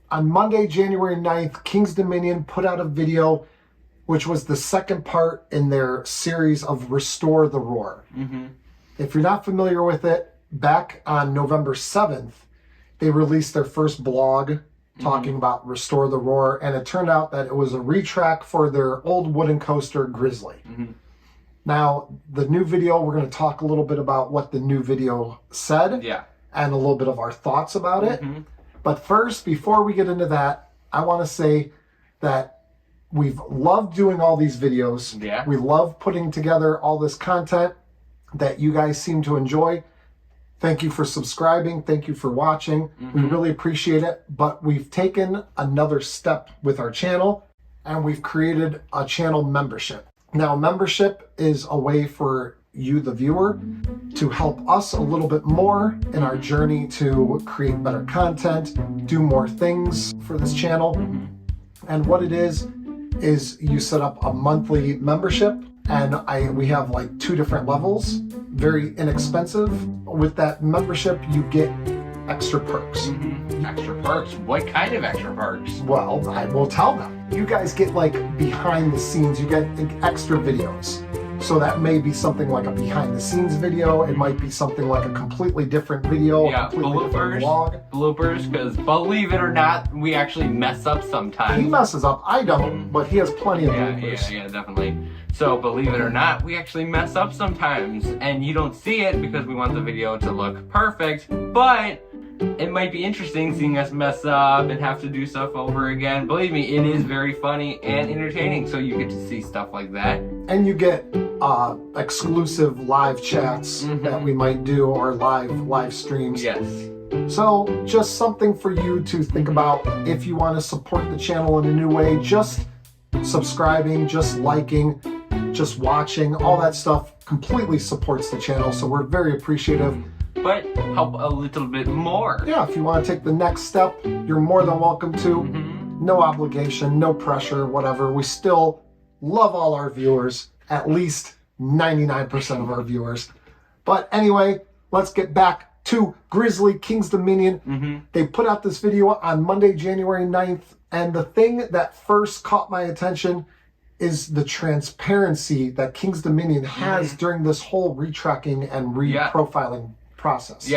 On Monday, January 9th, King's Dominion put out a video which was the second part in their series of Restore the Roar. If you're not familiar with it, back on November 7th, they released their first blog talking about Restore the Roar, and it turned out that it was a retrack for their old wooden coaster, Grizzly. Now, the new video, we're going to talk a little bit about what the new video said and a little bit of our thoughts about it. But first, before we get into that, I want to say that we've loved doing all these videos. We love putting together all this content that you guys seem to enjoy. Thank you for subscribing. Thank you for watching. We really appreciate it. But we've taken another step with our channel, and we've created a channel membership. Now, membership is a way for you, the viewer, to help us a little bit more in our journey to create better content, do more things for this channel. And what it is you set up a monthly membership, and we have like 2 different levels, very inexpensive. With that membership, you get extra perks. Extra perks? What kind of extra perks? Well, I will tell them. You guys get like behind the scenes, you get extra videos. So that may be something like a behind the scenes video. It might be something like a completely different video, a completely different vlog. Bloopers, because believe it or not, we actually mess up sometimes. He messes up, I don't, but he has plenty of bloopers. Yeah, definitely. So believe it or not, we actually mess up sometimes, and you don't see it because we want the video to look perfect, but it might be interesting seeing us mess up and have to do stuff over again. Believe me, it is very funny and entertaining, so you get to see stuff like that. And you get exclusive live chats that we might do, or live streams. Yes. So just something for you to think about if you want to support the channel in a new way. Just subscribing, just liking, just watching, all that stuff completely supports the channel, so we're very appreciative. But help a little bit more. Yeah, if you want to take the next step, you're more than welcome to. No obligation, no pressure, whatever. We still love all our viewers, at least 99% of our viewers. But anyway, let's get back to Grizzly, King's Dominion. They put out this video on Monday, January 9th, and the thing that first caught my attention is the transparency that King's Dominion has during this whole retracking and reprofiling process.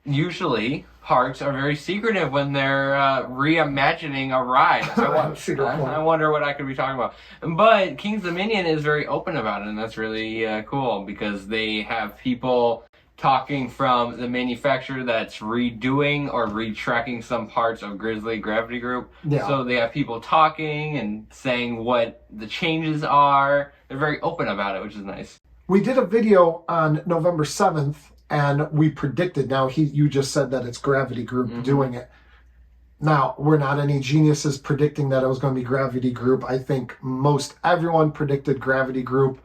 Usually parks are very secretive when they're reimagining a ride. I wonder what I could be talking about. But King's Dominion is very open about it, and that's really cool, because they have people talking from the manufacturer that's redoing or retracking some parts of Grizzly Gravity Group. So they have people talking and saying what the changes are. They're very open about it, which is nice. We did a video on November 7th, and we predicted. Now, you just said that it's Gravity Group doing it. Now, we're not any geniuses predicting that it was going to be Gravity Group. I think most everyone predicted Gravity Group.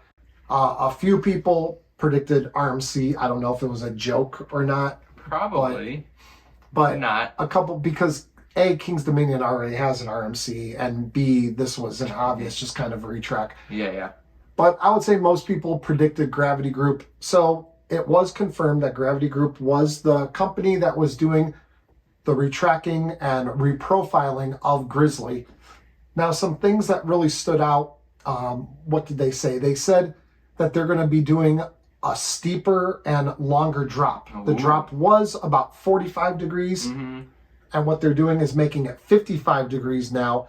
A few people predicted RMC. I don't know if it was a joke or not. Probably. But not. A couple, because A, King's Dominion already has an RMC, and B, this was an obvious just kind of retrack. But I would say most people predicted Gravity Group. So it was confirmed that Gravity Group was the company that was doing the retracking and reprofiling of Grizzly. Now, some things that really stood out, what did they say? They said that they're going to be doing a steeper and longer drop. The drop was about 45 degrees, and what they're doing is making it 55 degrees now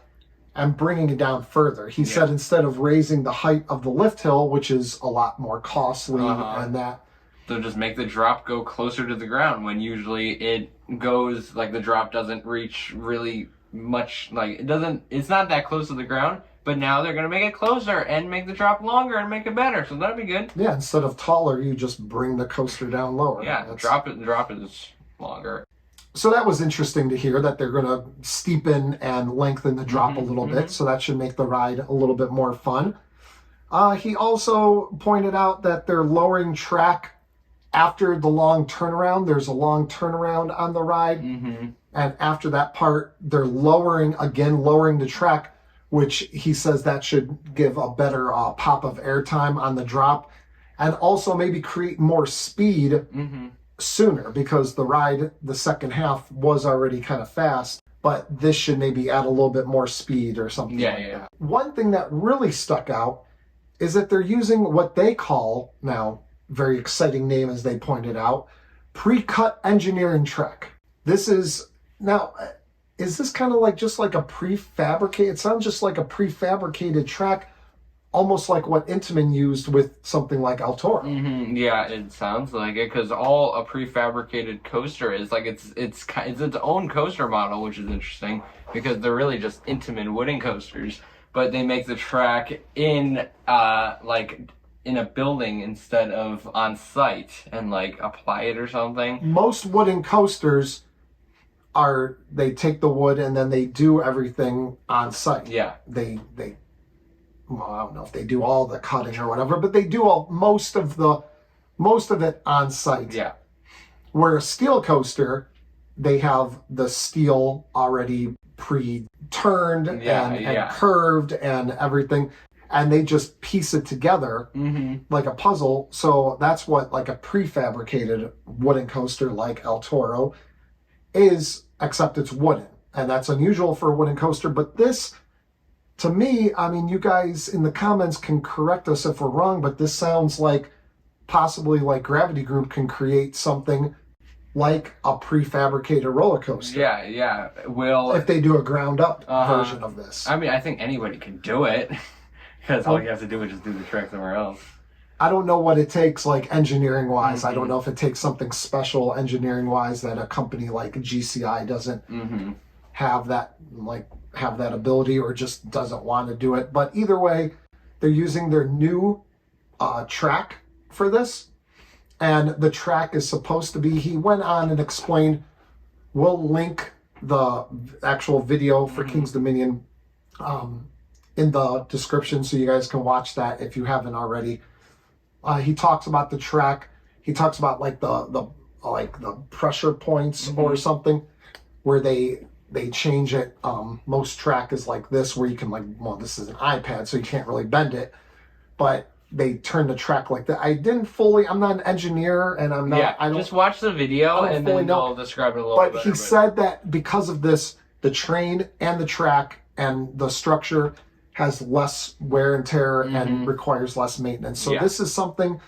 and bringing it down further. He said instead of raising the height of the lift hill, which is a lot more costly, and that, they'll just make the drop go closer to the ground, when usually it goes, like, the drop doesn't reach really much, like, it's not that close to the ground. But now they're going to make it closer and make the drop longer and make it better. So that'd be good. Yeah, instead of taller, you just bring the coaster down lower. Yeah, drop it is longer. So that was interesting to hear, that they're going to steepen and lengthen the drop a little bit. So that should make the ride a little bit more fun. He also pointed out that they're lowering track after the long turnaround. There's a long turnaround on the ride. And after that part, they're lowering the track, which he says that should give a better pop of airtime on the drop, and also maybe create more speed sooner, because the ride, the second half, was already kind of fast. but this should maybe add a little bit more speed or something like that. One thing that really stuck out is that they're using what they call, now, very exciting name as they pointed out, pre-cut engineering track. This is, now, is this kind of like just like a prefabricated, it sounds just like a prefabricated track, almost like what Intamin used with something like El Toro. Yeah, it sounds like it, because all a prefabricated coaster is, like, it's its own coaster model, which is interesting, because they're really just Intamin wooden coasters, but they make the track in, like, in a building instead of on site, and, like, apply it or something. Most wooden coasters they take the wood and then they do everything on site. Yeah. Well, I don't know if they do all the cutting or whatever, but they do most of it on site. Yeah. Where a steel coaster, they have the steel already pre-turned and curved and everything, and they just piece it together like a puzzle. So that's what like a prefabricated wooden coaster like El Toro is, except it's wooden, and that's unusual for a wooden coaster. But this, to me, I mean, you guys in the comments can correct us if we're wrong, but this sounds like possibly like Gravity Group can create something like a prefabricated roller coaster. Yeah. Well, if they do a ground up version of this. I mean, I think anybody can do it, because all you have to do is just do the track somewhere else. I don't know what it takes, like engineering wise. I don't know if it takes something special engineering wise that a company like GCI doesn't have that ability, or just doesn't want to do it. But either way, they're using their new track for this, and the track is supposed to be, he went on and explained, we'll link the actual video for King's Dominion in the description so you guys can watch that if you haven't already. He talks about the track. He talks about like the pressure points or something where they change it. Most track is like this, where you can this is an iPad, so you can't really bend it, but they turn the track like that. I'm not an engineer, and I'm not. Yeah, I don't just watch the video and then they'll describe it a little bit better. But he said that because of this, the train and the track and the structure has less wear and tear and requires less maintenance. So this is something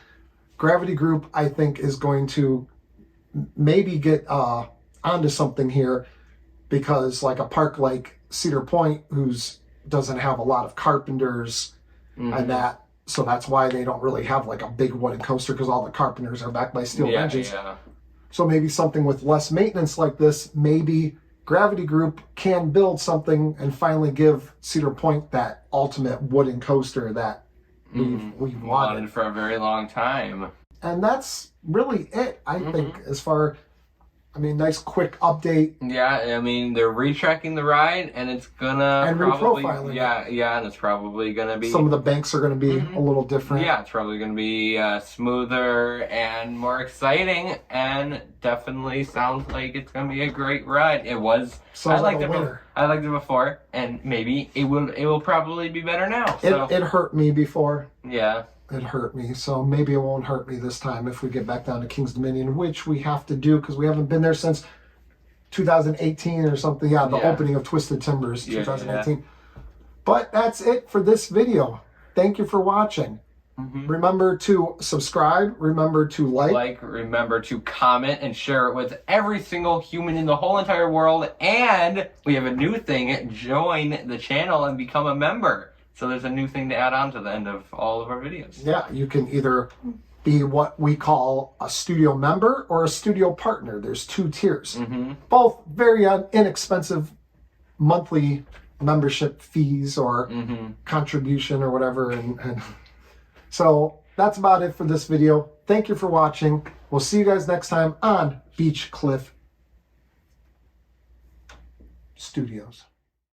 Gravity Group, I think, is going to maybe get onto something here, because like a park like Cedar Point, doesn't have a lot of carpenters and that, so that's why they don't really have like a big wooden coaster, because all the carpenters are backed by steel engines. So maybe something with less maintenance like this, maybe Gravity Group can build something and finally give Cedar Point that ultimate wooden coaster that we've wanted for a very long time. And that's really it, I think, as far, nice quick update. Yeah, I mean, they're retracking the ride, and it's gonna reprofiling. Yeah, and it's probably gonna be, some of the banks are gonna be a little different. Yeah, it's probably gonna be smoother and more exciting, and definitely sounds like it's gonna be a great ride. It was. Sounds like a winner. I liked it before, and maybe it will probably be better now. So. It hurt me before. Yeah. It hurt me, so maybe it won't hurt me this time if we get back down to King's Dominion, which we have to do because we haven't been there since 2018 or something. Yeah, the opening of Twisted Timbers, 2018. But that's it for this video. Thank you for watching. Remember to subscribe. Remember to like. Remember to comment and share it with every single human in the whole entire world. And we have a new thing. Join the channel and become a member. So there's a new thing to add on to the end of all of our videos. Yeah, you can either be what we call a studio member or a studio partner. There's 2 tiers. Both very inexpensive monthly membership fees or contribution or whatever. And so that's about it for this video. Thank you for watching. We'll see you guys next time on Beach Cliff Studios.